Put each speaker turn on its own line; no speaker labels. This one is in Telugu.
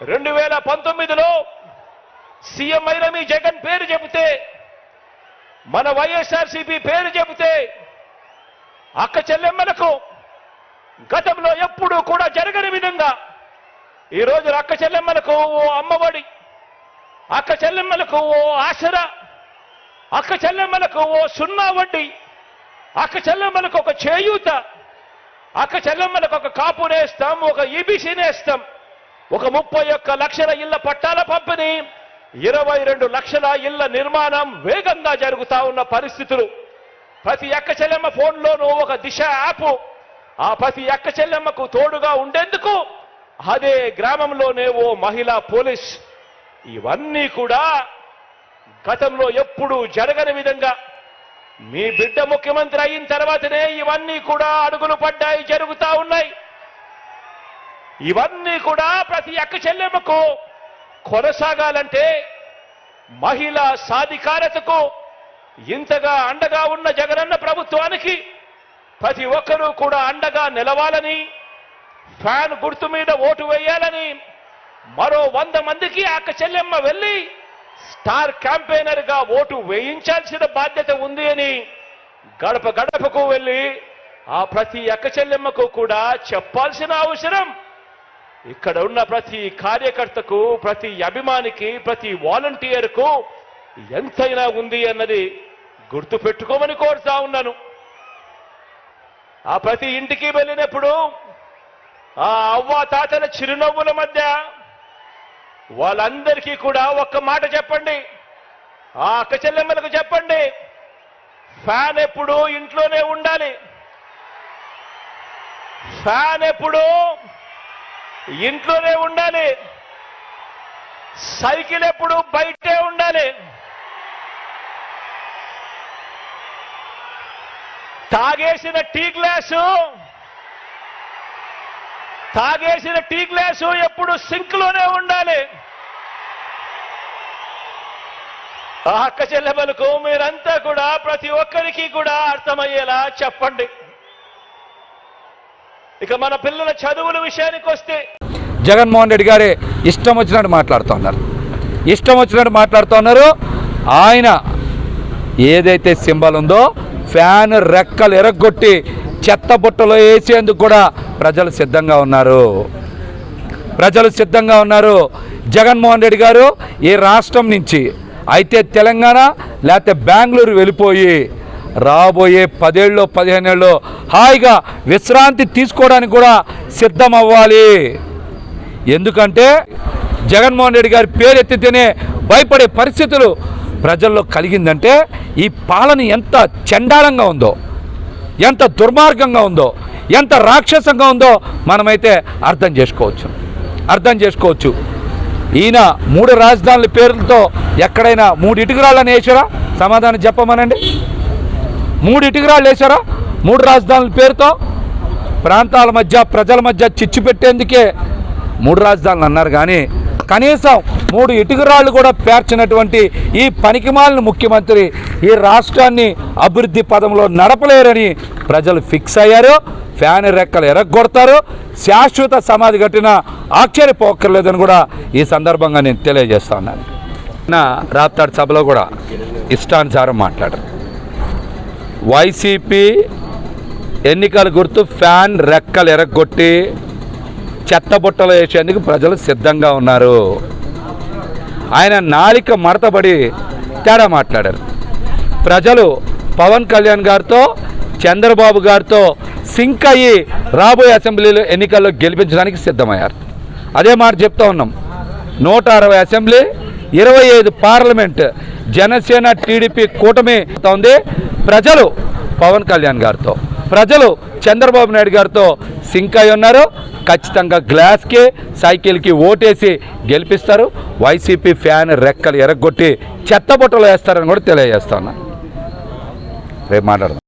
2019లో సీఎం అయిన మీ జగన్ పేరు చెబితే, మన వైఎస్ఆర్సీపీ పేరు చెబితే అక్క చెల్లెమ్మలకు గతంలో ఎప్పుడూ కూడా జరగని విధంగా ఈరోజు అక్క చెల్లెమ్మలకు ఓ అమ్మఒడి, అక్క చెల్లెమ్మలకు ఓ ఆసరా, అక్క చెల్లెమ్మలకు ఓ సున్నా వడ్డీ, అక్క చెల్లెమ్మలకు ఒక చేయూత, అక్క చెల్లెమ్మలకు ఒక కాపు నేస్తాం, ఒక ఈబీసీ నేస్తాం, ఒక 31 లక్షల ఇళ్ల పట్టాల పంపిణీ, 22 లక్షల ఇళ్ల నిర్మాణం వేగంగా జరుగుతా ఉన్న పరిస్థితులు. ప్రతి అక్క చెల్లెమ్మ ఫోన్లోనూ ఒక దిశ యాప్, ఆ ప్రతి అక్క చెల్లెమ్మకు తోడుగా ఉండేందుకు అదే గ్రామంలోనే ఓ మహిళా పోలీస్. ఇవన్నీ కూడా గతంలో ఎప్పుడూ జరగని విధంగా మీ బిడ్డ ముఖ్యమంత్రి అయిన తర్వాతనే ఇవన్నీ కూడా అడుగులు పడ్డాయి, జరుగుతా ఉన్నాయి. ఇవన్నీ కూడా ప్రతి అక్క చెల్లెమ్మకు కొనసాగాలంటే మహిళా సాధికారతకు ఇంతగా అండగా ఉన్న జగనన్న ప్రభుత్వానికి ప్రతి ఒక్కరూ కూడా అండగా నిలవాలని, ఫ్యాన్ గుర్తు మీద ఓటు వేయాలని, మరో 100 మందికి అక్క చెల్లెమ్మ వెళ్ళి స్టార్ క్యాంపెయినర్ గా ఓటు వేయించాల్సిన బాధ్యత ఉంది అని గడప గడపకు వెళ్ళి ఆ ప్రతి అక్క చెల్లెమ్మకు కూడా చెప్పాల్సిన అవసరం ఇక్కడ ఉన్న ప్రతి కార్యకర్తకు, ప్రతి అభిమానికి, ప్రతి వాలంటీర్కు ఎంతైనా ఉంది అన్నది గుర్తు పెట్టుకోమని కోరుతా ఉన్నాను. ఆ ప్రతి ఇంటికి వెళ్ళినప్పుడు ఆ అవ్వ తాతల చిరునవ్వుల మధ్య వాళ్ళందరికీ కూడా ఒక్క మాట చెప్పండి, ఆ అక్క చెల్లెమ్మలకు చెప్పండి, ఫ్యాన్ ఎప్పుడు ఇంట్లోనే ఉండాలి, ఫ్యాన్ ఎప్పుడు ఇంట్లోనే ఉండాలి, సైకిల్ ఎప్పుడు బయటే ఉండాలి, తాగేసిన టీ గ్లాసు ఎప్పుడు సింక్ లోనే ఉండాలి. ఆ అక్క చెల్లెమ్మలకు మీరంతా కూడా ప్రతి ఒక్కరికి కూడా అర్థమయ్యేలా చెప్పండి. ఇక మన పిల్లల చదువుల విషయానికి వస్తే
జగన్మోహన్ రెడ్డి గారే ఇష్టం వచ్చినట్టు మాట్లాడుతున్నారు. ఆయన ఏదైతే సింబల్ ఉందో ఫ్యాన్ రెక్కలు ఎరగొట్టి చెత్త బుట్టలో వేసేందుకు కూడా ప్రజలు సిద్ధంగా ఉన్నారు. జగన్మోహన్ రెడ్డి గారు ఈ రాష్ట్రం నుంచి అయితే తెలంగాణ లేకపోతే బెంగళూరు వెళ్ళిపోయి రాబోయే 10 ఏళ్ళు 15 ఏళ్ళు హాయిగా విశ్రాంతి తీసుకోవడానికి కూడా సిద్ధం అవ్వాలి. ఎందుకంటే జగన్మోహన్ రెడ్డి గారి పేరు ఎత్తితేనే భయపడే పరిస్థితులు ప్రజల్లో కలిగిందంటే ఈ పాలన ఎంత చండాలంగా ఉందో, ఎంత దుర్మార్గంగా ఉందో, ఎంత రాక్షసంగా ఉందో మనమైతే అర్థం చేసుకోవచ్చు. ఈయన 3 రాజధానుల పేర్లతో ఎక్కడైనా 3 ఇటుకరాళ్ళని వేసారా? సమాధానం చెప్పమనండి. 3 ఇటుకరాళ్ళు వేశారా 3 రాజధానుల పేరుతో? ప్రాంతాల మధ్య ప్రజల మధ్య చిచ్చు పెట్టేందుకే 3 రాజధానులు అన్నారు. కానీ కనీసం 3 ఇటుకరాళ్ళు కూడా పేర్చినటువంటి ఈ పనికిమాలిన ముఖ్యమంత్రి ఈ రాష్ట్రాన్ని అభివృద్ధి పదంలో నడపలేరని ప్రజలు ఫిక్స్ అయ్యారు. ఫ్యాన్ రెక్కలు ఎరగొడతారు. శాశ్వత సమాధి కట్టిన ఆశ్చర్యపోక్కర్లేదని కూడా ఈ సందర్భంగా నేను తెలియజేస్తా ఉన్నాను. రాప్తాడు సభలో కూడా ఇష్టానుసారం మాట్లాడారు. వైసీపీ ఎన్నికల గుర్తు ఫ్యాన్ రెక్కలు ఎరగొట్టి చెత్తబుట్టలో వేసేందుకు ప్రజలు సిద్ధంగా ఉన్నారు. ఆయన నాలిక మడతబడి తేడా మాట్లాడారు. ప్రజలు పవన్ కళ్యాణ్ గారితో, చంద్రబాబు గారితో సింక్ అయ్యి రాబోయే అసెంబ్లీలో ఎన్నికల్లో గెలిపించడానికి సిద్ధమయ్యారు. అదే మాట చెప్తా ఉన్నాం. 160 అసెంబ్లీ, 25 పార్లమెంట్ జనసేన టీడీపీ కూటమి ఉంది. ప్రజలు పవన్ కళ్యాణ్ గారితో, ప్రజలు చంద్రబాబు నాయుడు గారితో సింక్ అయి ఉన్నారు. ఖచ్చితంగా గ్లాస్కి సైకిల్కి ఓటేసి గెలిపిస్తారు. వైసీపీ ఫ్యాన్ రెక్కలు ఎరగొట్టి చెత్తబుట్టలో వేస్తారని కూడా తెలియజేస్తా ఉన్నా. రేపు మాట్లాడదాం.